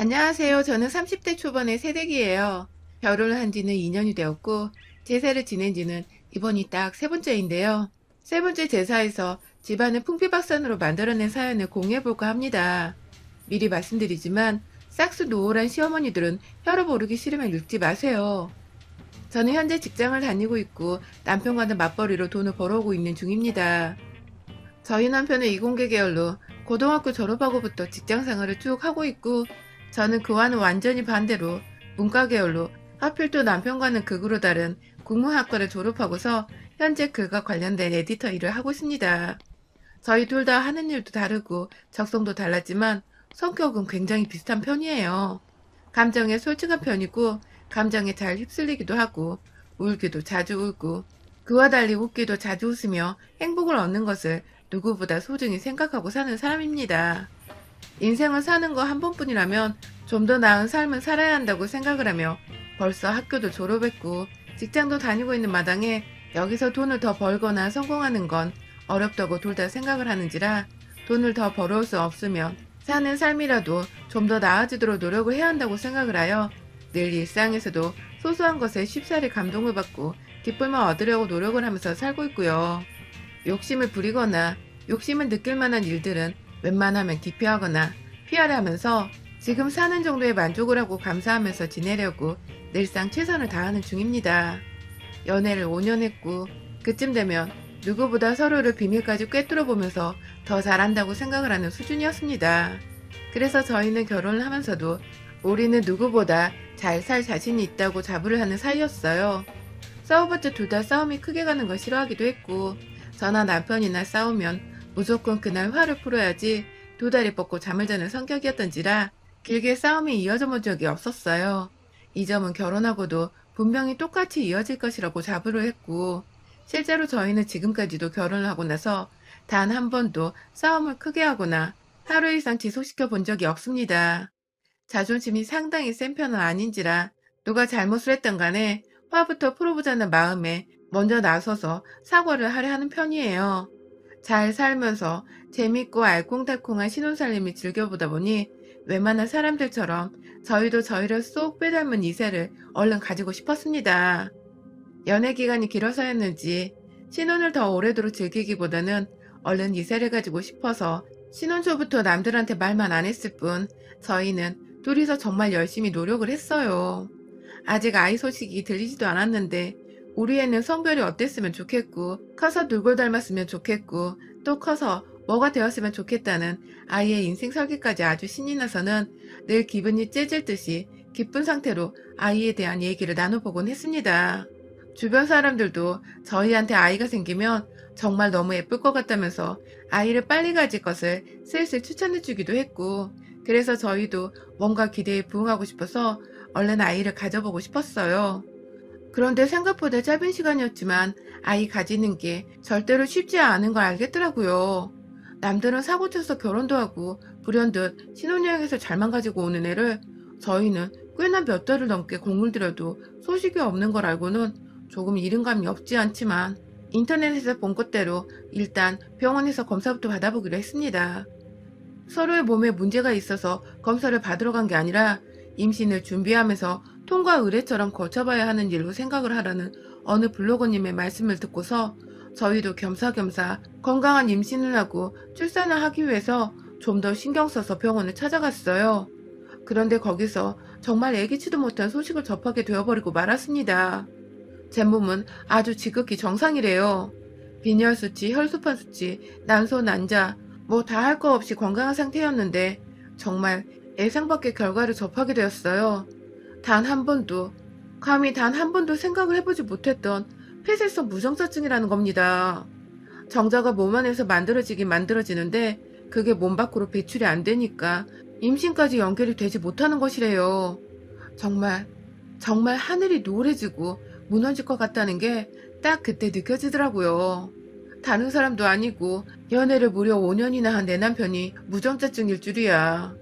안녕하세요. 저는 30대 초반의 새댁이에요. 결혼을 한 지는 2년이 되었고, 제사를 지낸 지는 이번이 딱 세 번째인데요. 세 번째 제사에서 집안을 풍비박산으로 만들어낸 사연을 공유해볼까 합니다. 미리 말씀드리지만, 싹수 노을한 시어머니들은 혈압 오르기 싫으면 늙지 마세요. 저는 현재 직장을 다니고 있고, 남편과는 맞벌이로 돈을 벌어오고 있는 중입니다. 저희 남편은 이공계 계열로 고등학교 졸업하고부터 직장 생활을 쭉 하고 있고, 저는 그와는 완전히 반대로 문과 계열로, 하필 또 남편과는 극으로 다른 국문학과를 졸업하고서 현재 글과 관련된 에디터 일을 하고 있습니다. 저희 둘 다 하는 일도 다르고 적성도 달랐지만 성격은 굉장히 비슷한 편이에요. 감정에 솔직한 편이고, 감정에 잘 휩쓸리기도 하고, 울기도 자주 울고, 그와 달리 웃기도 자주 웃으며 행복을 얻는 것을 누구보다 소중히 생각하고 사는 사람입니다. 인생을 사는 거 한 번뿐이라면 좀 더 나은 삶을 살아야 한다고 생각을 하며, 벌써 학교도 졸업했고 직장도 다니고 있는 마당에 여기서 돈을 더 벌거나 성공하는 건 어렵다고 둘 다 생각을 하는지라, 돈을 더 벌어올 수 없으면 사는 삶이라도 좀 더 나아지도록 노력을 해야 한다고 생각을 하여, 늘 일상에서도 소소한 것에 쉽사리 감동을 받고 기쁨을 얻으려고 노력을 하면서 살고 있고요. 욕심을 부리거나 욕심을 느낄 만한 일들은 웬만하면 기피하거나 피하려 하면서, 지금 사는 정도에 만족을 하고 감사하면서 지내려고 늘상 최선을 다하는 중입니다. 연애를 5년 했고, 그쯤 되면 누구보다 서로를 비밀까지 꿰뚫어 보면서 더 잘한다고 생각을 하는 수준이었습니다. 그래서 저희는 결혼을 하면서도 우리는 누구보다 잘 살 자신이 있다고 자부를 하는 사이였어요. 싸워봤자 둘 다 싸움이 크게 가는 걸 싫어하기도 했고, 저나 남편이나 싸우면 무조건 그날 화를 풀어야지 두 다리 뻗고 잠을 자는 성격이었던지라 길게 싸움이 이어져 본 적이 없었어요. 이 점은 결혼하고도 분명히 똑같이 이어질 것이라고 자부를 했고, 실제로 저희는 지금까지도 결혼을 하고 나서 단 한 번도 싸움을 크게 하거나 하루 이상 지속시켜 본 적이 없습니다. 자존심이 상당히 센 편은 아닌지라, 누가 잘못을 했던 간에 화부터 풀어보자는 마음에 먼저 나서서 사과를 하려 하는 편이에요. 잘 살면서 재밌고 알콩달콩한 신혼살림을 즐겨보다 보니 웬만한 사람들처럼 저희도 저희를 쏙 빼닮은 이세를 얼른 가지고 싶었습니다. 연애 기간이 길어서였는지 신혼을 더 오래도록 즐기기보다는 얼른 이세를 가지고 싶어서 신혼 초부터 남들한테 말만 안 했을 뿐, 저희는 둘이서 정말 열심히 노력을 했어요. 아직 아이 소식이 들리지도 않았는데 우리 애는 성별이 어땠으면 좋겠고, 커서 누굴 닮았으면 좋겠고, 또 커서 뭐가 되었으면 좋겠다는 아이의 인생 설계까지 아주 신이 나서는 늘 기분이 째질 듯이 기쁜 상태로 아이에 대한 얘기를 나눠보곤 했습니다. 주변 사람들도 저희한테 아이가 생기면 정말 너무 예쁠 것 같다면서 아이를 빨리 가질 것을 슬슬 추천해주기도 했고, 그래서 저희도 뭔가 기대에 부응하고 싶어서 얼른 아이를 가져보고 싶었어요. 그런데 생각보다 짧은 시간이었지만 아이 가지는 게 절대로 쉽지 않은 걸 알겠더라고요. 남들은 사고 쳐서 결혼도 하고 불현듯 신혼여행에서 잘만 가지고 오는 애를, 저희는 꽤나 몇 달을 넘게 공을 들여도 소식이 없는 걸 알고는 조금 이른감이 없지 않지만, 인터넷에서 본 것대로 일단 병원에서 검사부터 받아보기로 했습니다. 서로의 몸에 문제가 있어서 검사를 받으러 간 게 아니라 임신을 준비하면서 통과 의례처럼 거쳐봐야 하는 일로 생각을 하라는 어느 블로거님의 말씀을 듣고서 저희도 겸사겸사 건강한 임신을 하고 출산을 하기 위해서 좀 더 신경 써서 병원을 찾아갔어요. 그런데 거기서 정말 예기치도 못한 소식을 접하게 되어버리고 말았습니다. 제 몸은 아주 지극히 정상이래요. 빈혈 수치, 혈소판 수치, 난소, 난자, 뭐 다 할 거 없이 건강한 상태였는데 정말 예상 밖의 결과를 접하게 되었어요. 단 한 번도, 감히 단 한 번도 생각을 해보지 못했던 폐쇄성 무정자증이라는 겁니다. 정자가 몸 안에서 만들어지긴 만들어지는데 그게 몸 밖으로 배출이 안 되니까 임신까지 연결이 되지 못하는 것이래요. 정말, 정말 하늘이 노래지고 무너질 것 같다는 게 딱 그때 느껴지더라고요. 다른 사람도 아니고 연애를 무려 5년이나 한 내 남편이 무정자증일 줄이야.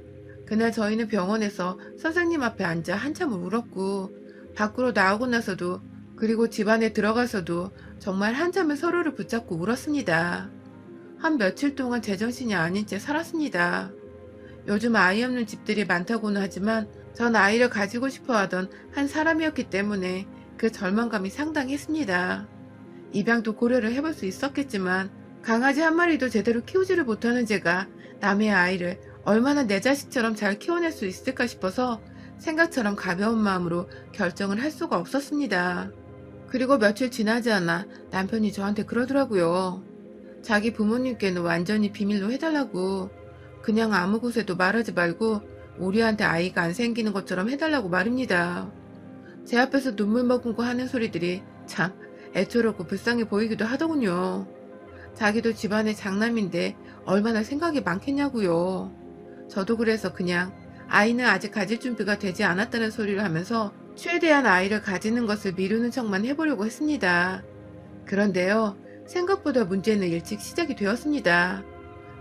그날 저희는 병원에서 선생님 앞에 앉아 한참을 울었고, 밖으로 나오고 나서도, 그리고 집 안에 들어가서도 정말 한참을 서로를 붙잡고 울었습니다. 한 며칠 동안 제정신이 아닌 채 살았습니다. 요즘 아이 없는 집들이 많다고는 하지만 전 아이를 가지고 싶어 하던 한 사람이었기 때문에 그 절망감이 상당했습니다. 입양도 고려를 해볼 수 있었겠지만 강아지 한 마리도 제대로 키우지를 못하는 제가 남의 아이를 얼마나 내 자식처럼 잘 키워낼 수 있을까 싶어서 생각처럼 가벼운 마음으로 결정을 할 수가 없었습니다. 그리고 며칠 지나지 않아 남편이 저한테 그러더라고요. 자기 부모님께는 완전히 비밀로 해달라고, 그냥 아무 곳에도 말하지 말고 우리한테 아이가 안 생기는 것처럼 해달라고 말입니다. 제 앞에서 눈물 머금고 하는 소리들이 참 애처롭고 불쌍해 보이기도 하더군요. 자기도 집안의 장남인데 얼마나 생각이 많겠냐고요. 저도 그래서 그냥 아이는 아직 가질 준비가 되지 않았다는 소리를 하면서 최대한 아이를 가지는 것을 미루는 척만 해보려고 했습니다. 그런데요, 생각보다 문제는 일찍 시작이 되었습니다.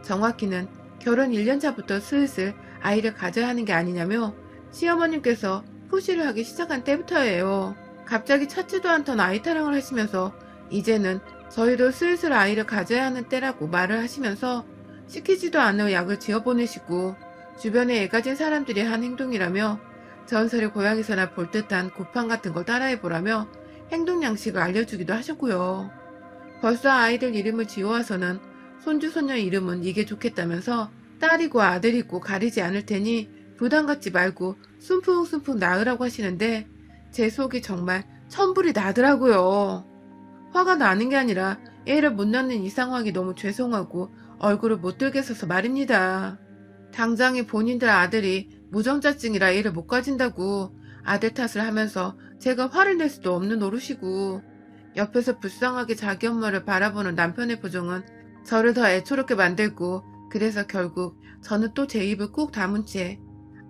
정확히는 결혼 1년 차부터 슬슬 아이를 가져야 하는 게 아니냐며 시어머님께서 푸시를 하기 시작한 때부터예요. 갑자기 찾지도 않던 아이 타령을 하시면서 이제는 저희도 슬슬 아이를 가져야 하는 때라고 말을 하시면서 시키지도 않을 약을 지어보내시고 주변에 애 가진 사람들이 한 행동이라며 전설의 고향에서나 볼 듯한 굿판 같은 거 따라해보라며 행동 양식을 알려주기도 하셨고요. 벌써 아이들 이름을 지어와서는 손주 손녀 이름은 이게 좋겠다면서 딸이고 아들이고 가리지 않을 테니 부담 갖지 말고 숨풍숨풍 낳으라고 하시는데 제 속이 정말 천불이 나더라고요. 화가 나는 게 아니라 애를 못 낳는 이 상황이 너무 죄송하고 얼굴을 못 들게 서서 말입니다. 당장에 본인들 아들이 무정자증이라 애를 못 가진다고 아들 탓을 하면서 제가 화를 낼 수도 없는 노릇이고 옆에서 불쌍하게 자기 엄마를 바라보는 남편의 표정은 저를 더 애초롭게 만들고 그래서 결국 저는 또 제 입을 꾹 다문 채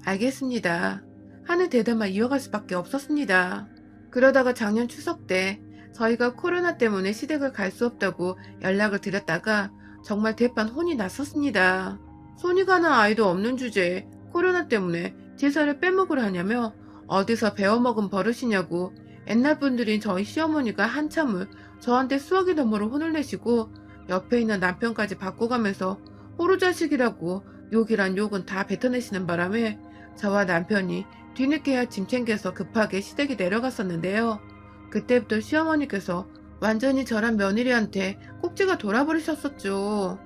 알겠습니다 하는 대답만 이어갈 수밖에 없었습니다. 그러다가 작년 추석 때 저희가 코로나 때문에 시댁을 갈 수 없다고 연락을 드렸다가 정말 대판 혼이 났었습니다. 손이 가는 아이도 없는 주제에 코로나 때문에 제사를 빼먹으려 하냐며 어디서 배워먹은 버릇이냐고 옛날 분들인 저희 시어머니가 한참을 저한테 수화기 너머로 혼을 내시고 옆에 있는 남편까지 바꿔가면서 호루자식이라고 욕이란 욕은 다 뱉어내시는 바람에 저와 남편이 뒤늦게야 짐 챙겨서 급하게 시댁에 내려갔었는데요. 그때부터 시어머니께서 완전히 저랑 며느리한테 꼭지가 돌아버리셨었죠.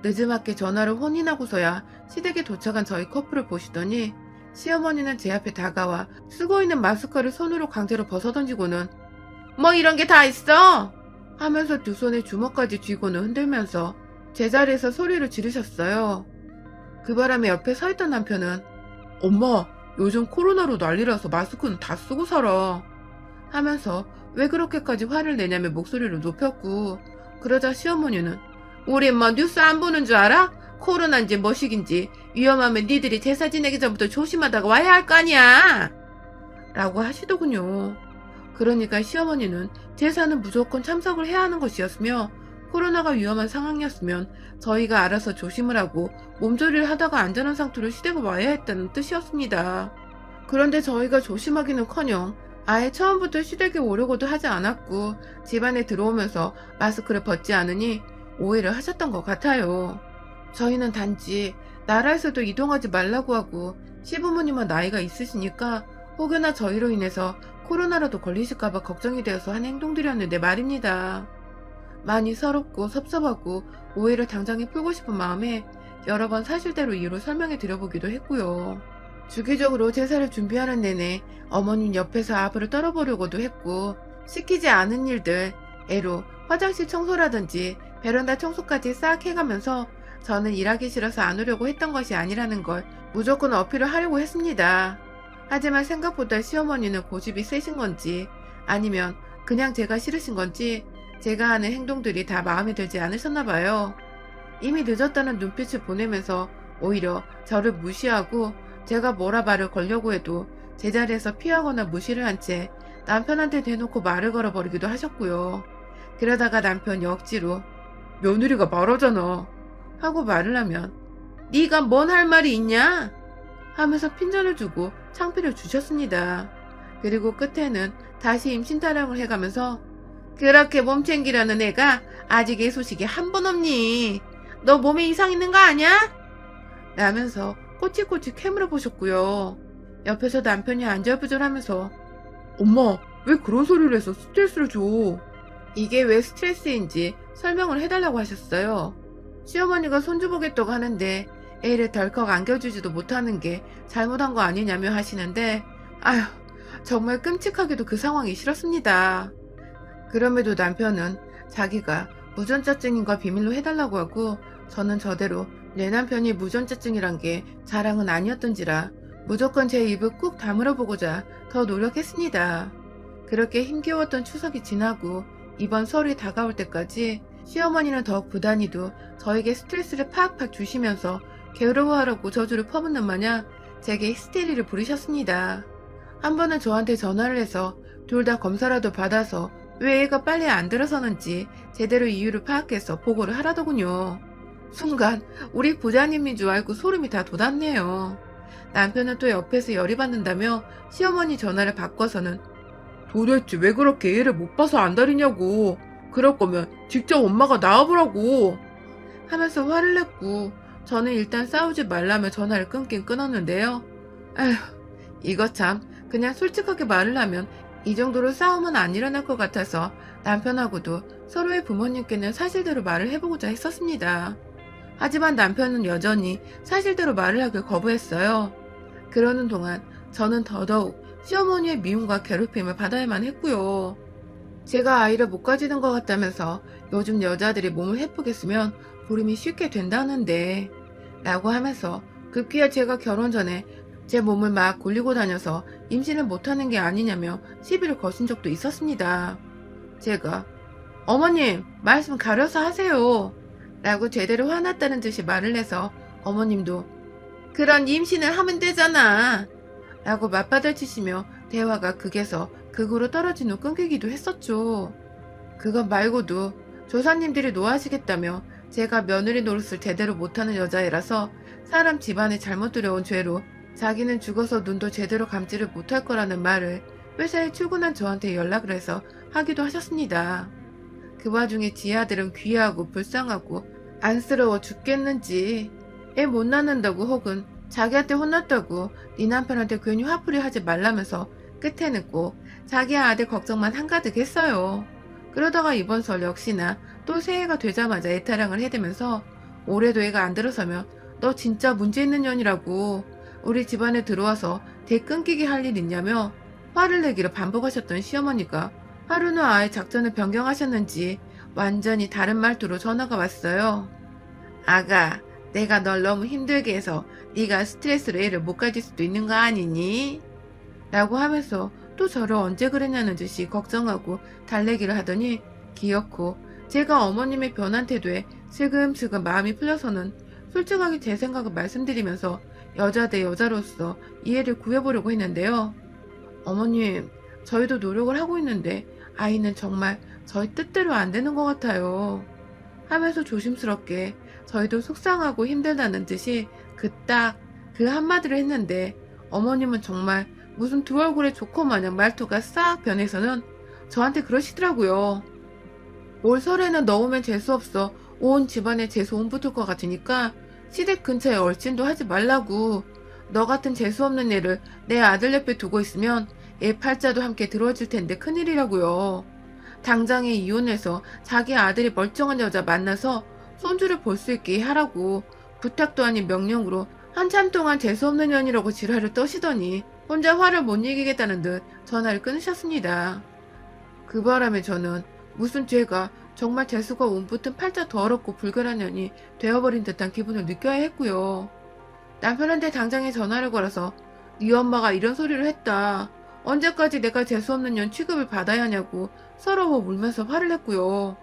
늦지막히 전화를 혼인하고서야 시댁에 도착한 저희 커플을 보시더니 시어머니는 제 앞에 다가와 쓰고 있는 마스크를 손으로 강제로 벗어던지고는 뭐 이런 게 다 있어? 하면서 두 손에 주먹까지 쥐고는 흔들면서 제자리에서 소리를 지르셨어요. 그 바람에 옆에 서 있던 남편은 엄마, 요즘 코로나로 난리라서 마스크는 다 쓰고 살아 하면서 왜 그렇게까지 화를 내냐며 목소리를 높였고 그러자 시어머니는 우리 뭐 뉴스 안 보는 줄 알아? 코로나인지 뭐시긴지 위험하면 니들이 제사 지내기 전부터 조심하다가 와야 할 거 아니야 라고 하시더군요. 그러니까 시어머니는 제사는 무조건 참석을 해야 하는 것이었으며 코로나가 위험한 상황이었으면 저희가 알아서 조심을 하고 몸조리를 하다가 안전한 상태로 시댁에 와야 했다는 뜻이었습니다. 그런데 저희가 조심하기는커녕 아예 처음부터 시댁에 오려고도 하지 않았고 집안에 들어오면서 마스크를 벗지 않으니 오해를 하셨던 것 같아요. 저희는 단지 나라에서도 이동하지 말라고 하고 시부모님은 나이가 있으시니까 혹여나 저희로 인해서 코로나라도 걸리실까봐 걱정이 되어서 한 행동들이었는데 말입니다. 많이 서럽고 섭섭하고 오해를 당장에 풀고 싶은 마음에 여러 번 사실대로 이유를 설명해 드려보기도 했고요. 주기적으로 제사를 준비하는 내내 어머님 옆에서 아부를 떨어보려고도 했고 시키지 않은 일들, 애로 화장실 청소라든지 베란다 청소까지 싹 해가면서 저는 일하기 싫어서 안 오려고 했던 것이 아니라는 걸 무조건 어필을 하려고 했습니다. 하지만 생각보다 시어머니는 고집이 세신 건지 아니면 그냥 제가 싫으신 건지 제가 하는 행동들이 다 마음에 들지 않으셨나 봐요. 이미 늦었다는 눈빛을 보내면서 오히려 저를 무시하고 제가 뭐라 말을 걸려고 해도 제자리에서 피하거나 무시를 한 채 남편한테 대놓고 말을 걸어버리기도 하셨고요. 그러다가 남편이 억지로 며느리가 말하잖아 하고 말을 하면 네가 뭔 할 말이 있냐? 하면서 핀잔을 주고 창피를 주셨습니다. 그리고 끝에는 다시 임신 타령을 해가면서 그렇게 몸 챙기려는 애가 아직 애 소식이 한 번 없니? 너 몸에 이상 있는 거 아냐? 라면서 꼬치꼬치 캐물어 보셨고요. 옆에서 남편이 안절부절하면서 엄마, 왜 그런 소리를 해서 스트레스를 줘? 이게 왜 스트레스인지 설명을 해달라고 하셨어요. 시어머니가 손주 보겠다고 하는데 애를 덜컥 안겨주지도 못하는 게 잘못한 거 아니냐며 하시는데 아휴, 정말 끔찍하게도 그 상황이 싫었습니다. 그럼에도 남편은 자기가 무전자증인 걸 비밀로 해달라고 하고 저는 저대로 내 남편이 무전자증이란 게 자랑은 아니었던지라 무조건 제 입을 꾹 다물어 보고자 더 노력했습니다. 그렇게 힘겨웠던 추석이 지나고 이번 설이 다가올 때까지 시어머니는 더욱 부단히도 저에게 스트레스를 팍팍 주시면서 괴로워하라고 저주를 퍼붓는 마냥 제게 히스테리를 부리셨습니다. 한 번은 저한테 전화를 해서 둘 다 검사라도 받아서 왜 애가 빨리 안 들어서는지 제대로 이유를 파악해서 보고를 하라더군요. 순간 우리 부자님인 줄 알고 소름이 다 돋았네요. 남편은 또 옆에서 열이 받는다며 시어머니 전화를 바꿔서는 도대체 왜 그렇게 애를 못 봐서 안달이냐고. 그럴 거면 직접 엄마가 나와보라고 하면서 화를 냈고 저는 일단 싸우지 말라며 전화를 끊긴 끊었는데요. 아휴, 이거 참 그냥 솔직하게 말을 하면 이 정도로 싸움은 안 일어날 것 같아서 남편하고도 서로의 부모님께는 사실대로 말을 해보고자 했었습니다. 하지만 남편은 여전히 사실대로 말을 하길 거부했어요. 그러는 동안 저는 더더욱 시어머니의 미움과 괴롭힘을 받아야만 했고요. 제가 아이를 못 가지는 것 같다면서 요즘 여자들이 몸을 해프게 쓰면 보름이 쉽게 된다는데 라고 하면서 급기야 제가 결혼 전에 제 몸을 막 굴리고 다녀서 임신을 못하는 게 아니냐며 시비를 거신 적도 있었습니다. 제가 어머님 말씀 가려서 하세요 라고 제대로 화났다는 듯이 말을 해서 어머님도 그런 임신을 하면 되잖아 라고 맞받아치시며 대화가 극에서 극으로 떨어진 후 끊기기도 했었죠. 그것 말고도 조사님들이 노하시겠다며 제가 며느리 노릇을 제대로 못하는 여자애라서 사람 집안에 잘못 들여온 죄로 자기는 죽어서 눈도 제대로 감지를 못할 거라는 말을 회사에 출근한 저한테 연락을 해서 하기도 하셨습니다. 그 와중에 지 아들은 귀하고 불쌍하고 안쓰러워 죽겠는지 애 못 낳는다고 혹은 자기한테 혼났다고 네 남편한테 괜히 화풀이 하지 말라면서 끝에는 꼭 자기 아들 걱정만 한가득 했어요. 그러다가 이번 설 역시나 또 새해가 되자마자 애타령을 해대면서 올해도 애가 안 들어서면 너 진짜 문제 있는 년이라고 우리 집안에 들어와서 대 끊기게 할 일 있냐며 화를 내기를 반복하셨던 시어머니가 하루 후 아예 작전을 변경하셨는지 완전히 다른 말투로 전화가 왔어요. 아가, 내가 널 너무 힘들게 해서 네가 스트레스로 애를 못 가질 수도 있는 거 아니니? 라고 하면서 또 저를 언제 그랬냐는 듯이 걱정하고 달래기를 하더니 기어코 제가 어머님의 변한 태도에 슬금슬금 마음이 풀려서는 솔직하게 제 생각을 말씀드리면서 여자 대 여자로서 이해를 구해보려고 했는데요. 어머님, 저희도 노력을 하고 있는데 아이는 정말 저희 뜻대로 안 되는 것 같아요. 하면서 조심스럽게 저희도 속상하고 힘들다는 듯이 그 한마디를 했는데 어머님은 정말 무슨 두 얼굴의 조커 마냥 말투가 싹 변해서는 저한테 그러시더라고요. 올 설에는 넣으면 재수없어 온 집안에 재수온 붙을 것 같으니까 시댁 근처에 얼씬도 하지 말라고. 너 같은 재수없는 애를 내 아들 옆에 두고 있으면 애 팔자도 함께 들어질 텐데 큰일이라고요. 당장에 이혼해서 자기 아들이 멀쩡한 여자 만나서 손주를 볼 수 있게 하라고 부탁도 아닌 명령으로 한참 동안 재수없는 년이라고 지랄을 떠시더니 혼자 화를 못 이기겠다는 듯 전화를 끊으셨습니다. 그 바람에 저는 무슨 죄가 정말 재수가 움붙은 팔자 더럽고 불결한 년이 되어버린 듯한 기분을 느껴야 했고요. 남편한테 당장에 전화를 걸어서 네 엄마가 이런 소리를 했다. 언제까지 내가 재수없는 년 취급을 받아야 하냐고 서러워 울면서 화를 냈고요.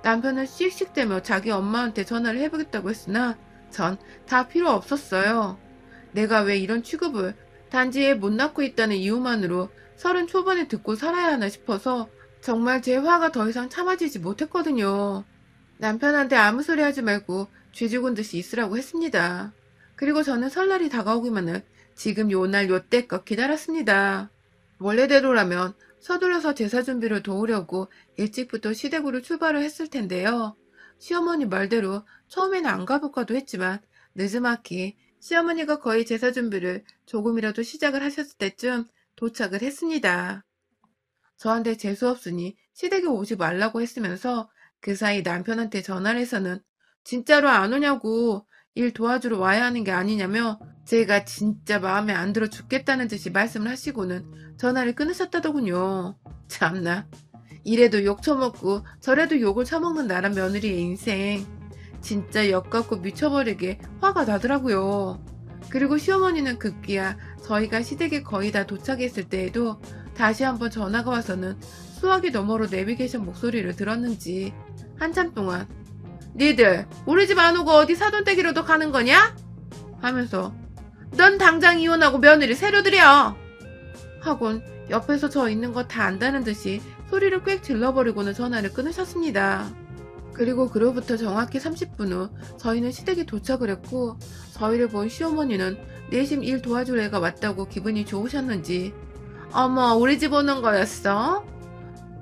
남편은 씩씩대며 자기 엄마한테 전화를 해보겠다고 했으나 전 다 필요 없었어요. 내가 왜 이런 취급을 단지 애 못 낳고 있다는 이유만으로 30 초반에 듣고 살아야 하나 싶어서 정말 제 화가 더 이상 참아지지 못했거든요. 남편한테 아무 소리 하지 말고 쥐 죽은 듯이 있으라고 했습니다. 그리고 저는 설날이 다가오기만을 지금 요날 요때껏 기다렸습니다. 원래대로라면 서둘러서 제사 준비를 도우려고 일찍부터 시댁으로 출발을 했을 텐데요. 시어머니 말대로 처음에는 안 가볼까도 했지만 느지막이 시어머니가 거의 제사 준비를 조금이라도 시작을 하셨을 때쯤 도착을 했습니다. 저한테 재수없으니 시댁에 오지 말라고 했으면서 그 사이 남편한테 전화를 해서는 진짜로 안 오냐고 일 도와주러 와야 하는 게 아니냐며 제가 진짜 마음에 안 들어 죽겠다는 듯이 말씀을 하시고는 전화를 끊으셨다더군요. 참나. 이래도 욕 처먹고 저래도 욕을 처먹는 나란 며느리의 인생. 진짜 역같고 미쳐버리게 화가 나더라고요. 그리고 시어머니는 급기야 저희가 시댁에 거의 다 도착했을 때에도 다시 한번 전화가 와서는 수화기 너머로 내비게이션 목소리를 들었는지 한참 동안 니들 우리 집 안 오고 어디 사돈댁이라도 가는 거냐? 하면서 넌 당장 이혼하고 며느리 새로 들여! 하곤 옆에서 저 있는 거 다 안다는 듯이 소리를 꽥 질러버리고는 전화를 끊으셨습니다. 그리고 그로부터 정확히 30분 후 저희는 시댁에 도착을 했고 저희를 본 시어머니는 내심 일 도와줄 애가 왔다고 기분이 좋으셨는지 어머 우리 집 오는 거였어?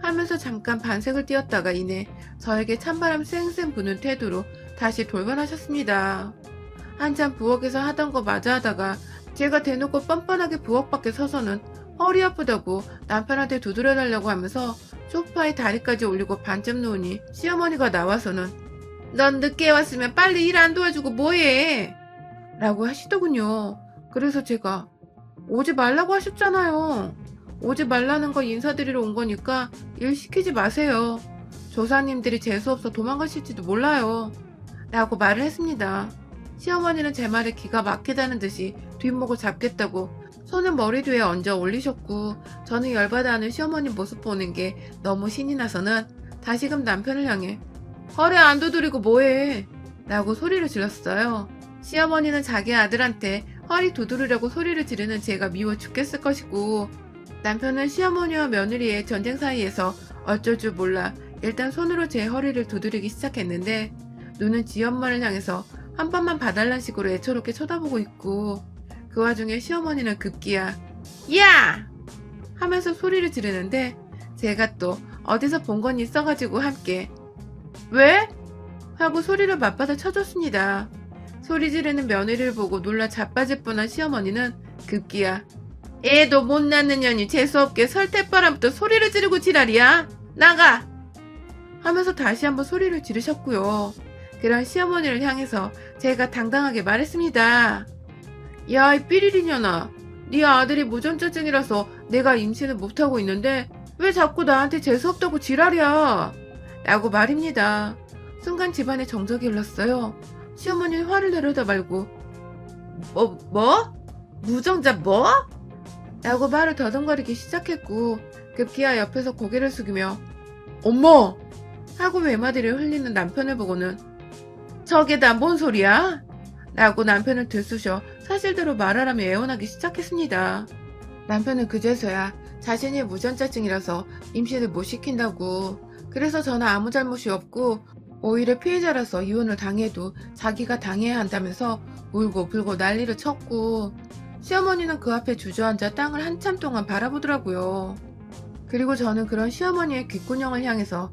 하면서 잠깐 반색을 띄었다가 이내 저에게 찬바람 쌩쌩 부는 태도로 다시 돌변하셨습니다. 한참 부엌에서 하던 거 마저 하다가 제가 대놓고 뻔뻔하게 부엌 밖에 서서는 허리 아프다고 남편한테 두드려달라고 하면서 소파에 다리까지 올리고 반쯤 누우니 시어머니가 나와서는 넌 늦게 왔으면 빨리 일 안 도와주고 뭐해? 라고 하시더군요. 그래서 제가 오지 말라고 하셨잖아요. 오지 말라는 거 인사드리러 온 거니까 일 시키지 마세요. 조사님들이 재수없어 도망가실지도 몰라요. 라고 말을 했습니다. 시어머니는 제 말에 기가 막히다는 듯이 뒷목을 잡겠다고 손을 머리 뒤에 얹어 올리셨고 저는 열받아하는 시어머니 모습 보는 게 너무 신이 나서는 다시금 남편을 향해 허리 안 두드리고 뭐해? 라고 소리를 질렀어요. 시어머니는 자기 아들한테 허리 두드리려고 소리를 지르는 제가 미워 죽겠을 것이고 남편은 시어머니와 며느리의 전쟁 사이에서 어쩔 줄 몰라 일단 손으로 제 허리를 두드리기 시작했는데 눈은 지 엄마를 향해서 한 번만 봐달란 식으로 애처롭게 쳐다보고 있고 그 와중에 시어머니는 급기야 야! 하면서 소리를 지르는데 제가 또 어디서 본 건 있어가지고 함께 왜? 하고 소리를 맞받아 쳐줬습니다. 소리 지르는 며느리를 보고 놀라 자빠질 뻔한 시어머니는 급기야 애도 못 낳는 년이 재수없게 설태바람부터 소리를 지르고 지랄이야. 나가! 하면서 다시 한번 소리를 지르셨고요. 그런 시어머니를 향해서 제가 당당하게 말했습니다. 야, 이 삐리리년아. 네 아들이 무전자증이라서 내가 임신을 못하고 있는데 왜 자꾸 나한테 재수없다고 지랄이야. 라고 말입니다. 순간 집안에 정적이 흘렀어요. 시어머니는 화를 내려다 말고 뭐? 무정자 뭐? 라고 말을 더듬거리기 시작했고 급기야 옆에서 고개를 숙이며 엄마! 하고 외마디를 흘리는 남편을 보고는 저게 다 뭔 소리야? 라고 남편을 들쑤셔 사실대로 말하라며 애원하기 시작했습니다. 남편은 그제서야 자신이 무전자증이라서 임신을 못 시킨다고 그래서 저는 아무 잘못이 없고 오히려 피해자라서 이혼을 당해도 자기가 당해야 한다면서 울고 불고 난리를 쳤고 시어머니는 그 앞에 주저앉아 땅을 한참 동안 바라보더라고요. 그리고 저는 그런 시어머니의 귓구녕을 향해서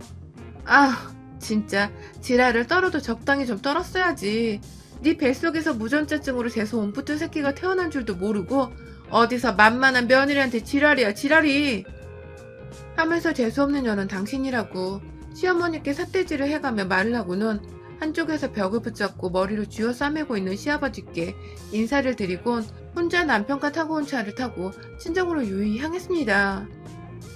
아 진짜 지랄을 떨어도 적당히 좀 떨었어야지. 네 뱃속에서 무전자증으로 재수 온 붙은 새끼가 태어난 줄도 모르고 어디서 만만한 며느리한테 지랄이야 지랄이 하면서 재수없는 년은 당신이라고 시어머니께 삿대질을 해가며 말을 하고는 한쪽에서 벽을 붙잡고 머리를 쥐어 싸매고 있는 시아버지께 인사를 드리곤 혼자 남편과 타고 온 차를 타고 친정으로 유유히 향했습니다.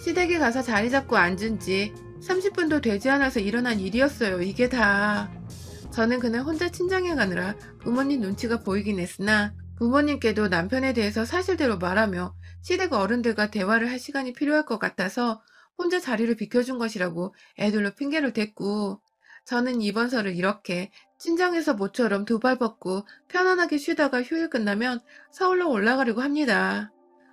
시댁에 가서 자리 잡고 앉은 지 30분도 되지 않아서 일어난 일이었어요. 이게 다. 저는 그날 혼자 친정에 가느라 부모님 눈치가 보이긴 했으나 부모님께도 남편에 대해서 사실대로 말하며 시댁 어른들과 대화를 할 시간이 필요할 것 같아서 혼자 자리를 비켜준 것이라고 애들로 핑계를 댔고 저는 이번서를 이렇게 친정에서 모처럼 두 발 뻗고 편안하게 쉬다가 휴일 끝나면 서울로 올라가려고 합니다.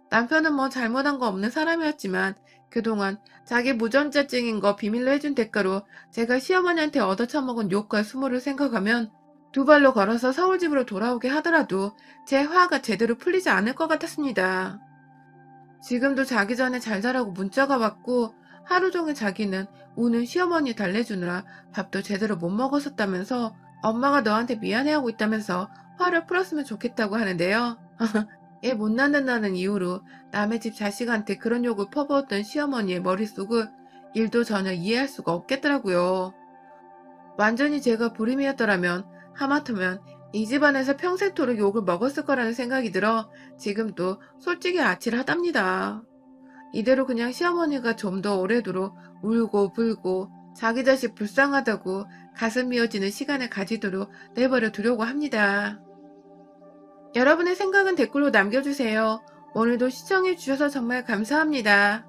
남편은 뭐 잘못한 거 없는 사람이었지만 그동안 자기 무전자증인 거 비밀로 해준 대가로 제가 시어머니한테 얻어쳐먹은 욕과 수모를 생각하면 두 발로 걸어서 서울집으로 돌아오게 하더라도 제 화가 제대로 풀리지 않을 것 같았습니다. 지금도 자기 전에 잘 자라고 문자가 왔고 하루 종일 자기는 우는 시어머니 달래주느라 밥도 제대로 못 먹었었다면서 엄마가 너한테 미안해하고 있다면서 화를 풀었으면 좋겠다고 하는데요. 애 못 낳는다는 이유로 남의 집 자식한테 그런 욕을 퍼부었던 시어머니의 머릿속을 일도 전혀 이해할 수가 없겠더라고요. 완전히 제가 불임이었더라면 하마터면 이 집안에서 평생토록 욕을 먹었을 거라는 생각이 들어 지금도 솔직히 아찔하답니다. 이대로 그냥 시어머니가 좀 더 오래도록 울고 불고 자기 자식 불쌍하다고 가슴 미어지는 시간을 가지도록 내버려 두려고 합니다. 여러분의 생각은 댓글로 남겨주세요. 오늘도 시청해주셔서 정말 감사합니다.